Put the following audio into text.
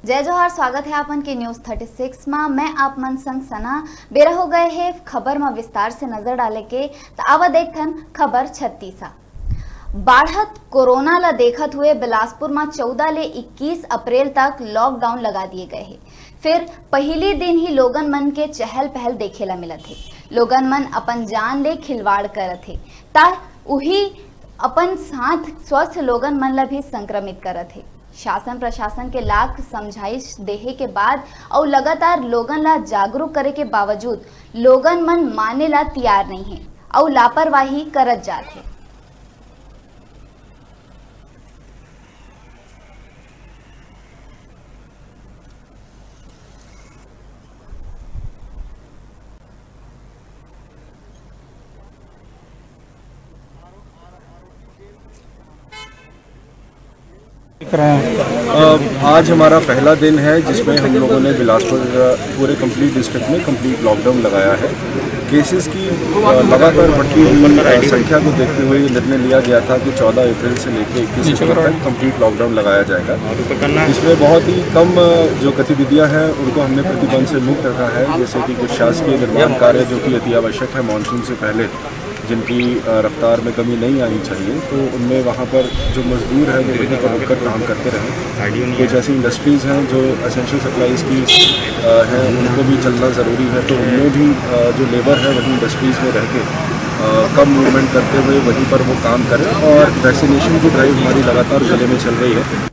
जय जोहार, स्वागत है आपन के न्यूज 36 में। मैं आप मन संग सना बेरा हो गए है खबर में विस्तार से नजर डाले के तो आवा देखन खबर 36। बाढ़त कोरोना ला देखत हुए बिलासपुर में 14 ले 21 अप्रैल तक लॉकडाउन लगा दिए गए हैं। फिर पहली दिन ही लोगन मन के चहल पहल देखे ला मिलत है। लोगन मन अपन जान ले खिलवाड़ करत है ता उही अपन साथ स्वस्थ लोगन मन ला भी संक्रमित करत है। शासन प्रशासन के लाख समझाइश देहे के बाद और लगातार लोगन ला जागरूक करे के बावजूद लोगन मन माने ला तैयार नहीं है और लापरवाही करत जात है। आज हमारा पहला दिन है जिसमें हम लोगों ने बिलासपुर पूरे कंप्लीट डिस्ट्रिक्ट में कंप्लीट लॉकडाउन लगाया है। केसेस की लगातार बढ़ती हुई संख्या को देखते हुए निर्णय लिया गया था कि 14 अप्रैल से लेकर 21 अप्रैल तक कंप्लीट लॉकडाउन लगाया जाएगा। इसमें बहुत ही कम जो गतिविधियां हैं उनको हमने प्रतिबंध से मुक्त रखा है, जैसे कि कुछ शासकीय निर्माण कार्य जो कि अति आवश्यक है मानसून से पहले, जिनकी रफ्तार में कमी नहीं आनी चाहिए, तो उनमें वहाँ पर जो मजदूर हैं वो वहीं पर रुककर काम करते रहें। कुछ ऐसी इंडस्ट्रीज़ हैं जो एसेंशियल सप्लाईज़ की हैं, उनको भी चलना ज़रूरी है, तो उनमें भी जो लेबर है वही इंडस्ट्रीज़ में रह के कम मूवमेंट करते हुए वहीं पर वो काम करें। और वैक्सीनेशन की ड्राइव हमारी लगातार जिले में चल रही है।